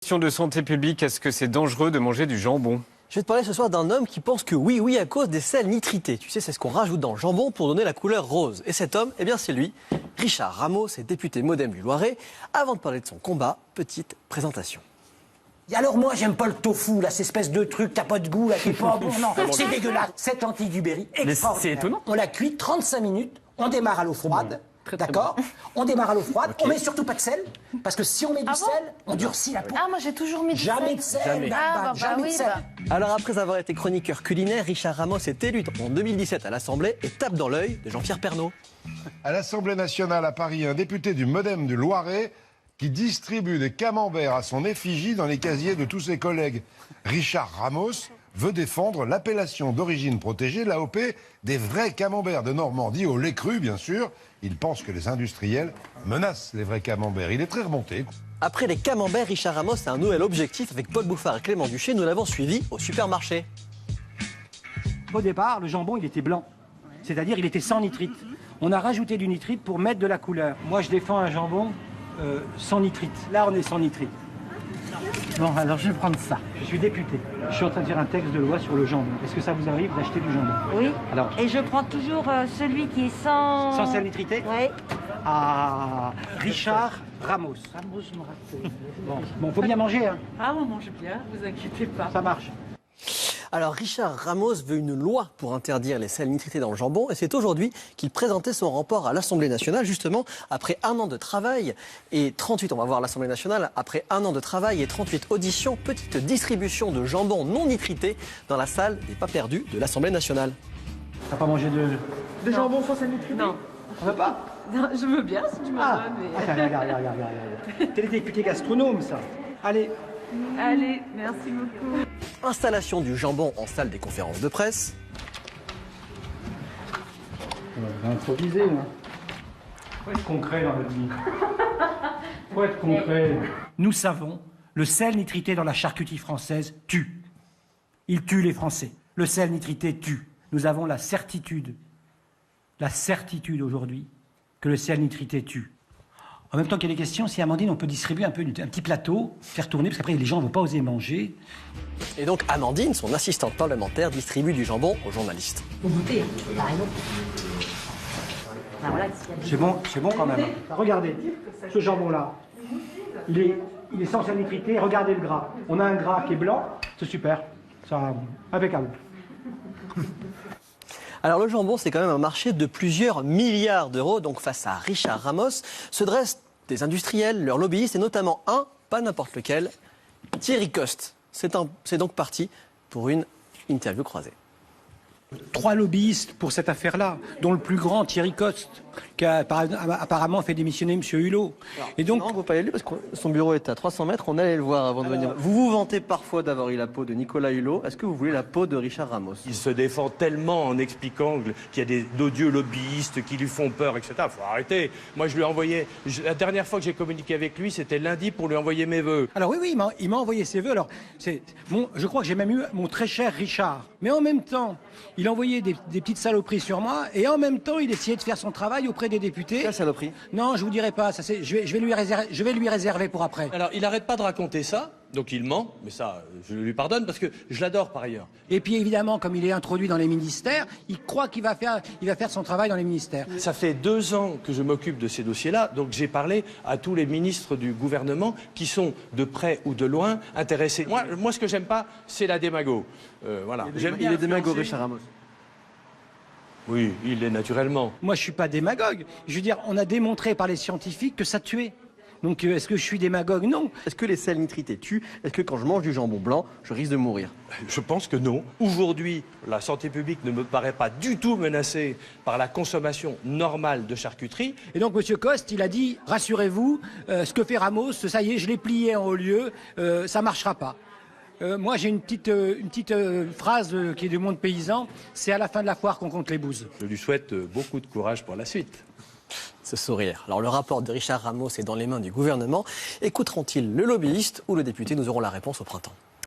Question de santé publique, est-ce que c'est dangereux de manger du jambon? Je vais te parler ce soir d'un homme qui pense que oui, à cause des sels nitrités. Tu sais, c'est ce qu'on rajoute dans le jambon pour donner la couleur rose. Et cet homme, eh bien c'est lui, Richard Ramos, est député MoDem du Loiret. Avant de parler de son combat, petite présentation. Et alors moi j'aime pas le tofu, là, cette espèce de truc, t'as pas de goût, là, qui est pas bon, non, c'est dégueulasse. Cette lentilles du Berry, extraordinaire. c'est étonnant. On la cuit 35 minutes, on démarre à l'eau froide, d'accord? On démarre à l'eau froide, on met surtout pas de sel, parce que si on met du sel, on durcit la peau. Ah, moi j'ai toujours mis du Jamais sel. de sel, Jamais. jamais de oui, sel. Alors après avoir été chroniqueur culinaire, Richard Ramos est élu en 2017 à l'Assemblée et tape dans l'œil de Jean-Pierre Pernaut. À l'Assemblée nationale à Paris, un député du MoDem du Loiret qui distribue des camemberts à son effigie dans les casiers de tous ses collègues. Richard Ramos veut défendre l'appellation d'origine protégée, l'AOP, des vrais camemberts de Normandie, au lait cru bien sûr. Il pense que les industriels menacent les vrais camemberts. Il est très remonté. Après les camemberts, Richard Ramos a un nouvel objectif avec Paul Bouffard et Clément Duché. Nous l'avons suivi au supermarché. Au départ, le jambon, il était blanc. C'est-à-dire, il était sans nitrite. On a rajouté du nitrite pour mettre de la couleur. Moi, je défends un jambon sans nitrite. Là, on est sans nitrite. Bon, alors je vais prendre ça. Je suis député. Je suis en train de faire un texte de loi sur le jambon. Est-ce que ça vous arrive d'acheter du jambon? Oui. Alors, Et je prends toujours celui qui est sans... sans sel nitrité? Oui. Ah, Richard Ramos. Ramos, je me rappelle. Bon, faut bien manger, hein. Ah, on mange bien, vous inquiétez pas. Ça marche. Alors Richard Ramos veut une loi pour interdire les sels nitrités dans le jambon et c'est aujourd'hui qu'il présentait son rapport à l'Assemblée nationale, justement après un an de travail et 38, on va voir l'Assemblée nationale, après un an de travail et 38 auditions, petite distribution de jambon non nitrité dans la salle des pas perdus de l'Assemblée nationale. T'as pas mangé de jambon sans sel nitrité? Non. On veut pas? Non, je veux bien si tu me Ah, donnes. Mais... attends, regarde. T'es le député gastronome, ça. Allez. Allez, merci beaucoup. Installation du jambon en salle des conférences de presse. On va improviser, là. Faut être concret dans notre vie. Faut être concret. Nous savons, le sel nitrité dans la charcuterie française tue. Il tue les Français. Le sel nitrité tue. Nous avons la certitude aujourd'hui, que le sel nitrité tue. En même temps qu'il y a des questions, si Amandine, on peut distribuer un petit plateau, faire tourner, parce qu'après les gens ne vont pas oser manger. Et donc Amandine, son assistante parlementaire, distribue du jambon aux journalistes. Vous goûtez, par exemple. Ah, voilà, C'est bon quand même. Regardez, ce jambon-là, il est sans sel nitrité, regardez le gras. On a un gras qui est blanc, c'est super, ça, impeccable. Alors le jambon, c'est quand même un marché de plusieurs milliards d'euros. Donc face à Richard Ramos, se dressent des industriels, leurs lobbyistes, et notamment un, pas n'importe lequel, Thierry Coste. C'est donc parti pour une interview croisée. 3 lobbyistes pour cette affaire-là, dont le plus grand, Thierry Coste, qui a apparemment fait démissionner M. Hulot. Et donc, non, on ne peut pas y aller parce que son bureau est à 300 mètres. On allait le voir avant de venir. Vous vous vantez parfois d'avoir eu la peau de Nicolas Hulot. Est-ce que vous voulez la peau de Richard Ramos? Il se défend tellement en expliquant qu'il y a d'odieux lobbyistes qui lui font peur, etc. Il faut arrêter. Moi, je lui ai envoyé... La dernière fois que j'ai communiqué avec lui, c'était lundi pour lui envoyer mes vœux. Alors oui, il m'a envoyé ses vœux. Alors, je crois que j'ai même eu mon très cher Richard. Mais en même temps, il envoyait des petites saloperies sur moi et en même temps, il essayait de faire son travail auprès des députés. Quelle saloperie? Non, je vous dirai pas. Ça, je vais lui réserver pour après. Alors, il n'arrête pas de raconter ça, donc il ment, mais ça, je lui pardonne parce que je l'adore par ailleurs. Et puis évidemment, comme il est introduit dans les ministères, il croit qu'il va faire son travail dans les ministères. Ça fait 2 ans que je m'occupe de ces dossiers-là, donc j'ai parlé à tous les ministres du gouvernement qui sont de près ou de loin intéressés. Moi ce que j'aime pas, c'est la démago. Voilà. Il est démago, Richard Ramos. Oui, il est naturellement. Moi, je suis pas démagogue. Je veux dire, on a démontré par les scientifiques que ça tuait. Donc, est-ce que je suis démagogue? Non. Est-ce que les sels nitrités tuent? Est-ce que quand je mange du jambon blanc, je risque de mourir? Je pense que non. Aujourd'hui, la santé publique ne me paraît pas du tout menacée par la consommation normale de charcuterie. Et donc, M. Coste, il a dit, rassurez-vous, ce que fait Ramos, ça y est, je l'ai plié en haut lieu, ça marchera pas. Moi, j'ai une petite phrase qui est du monde paysan, c'est à la fin de la foire qu'on compte les bouses. Je lui souhaite beaucoup de courage pour la suite. Ce sourire. Alors le rapport de Richard Ramos est dans les mains du gouvernement. Écouteront-ils le lobbyiste ou le député? Nous aurons la réponse au printemps.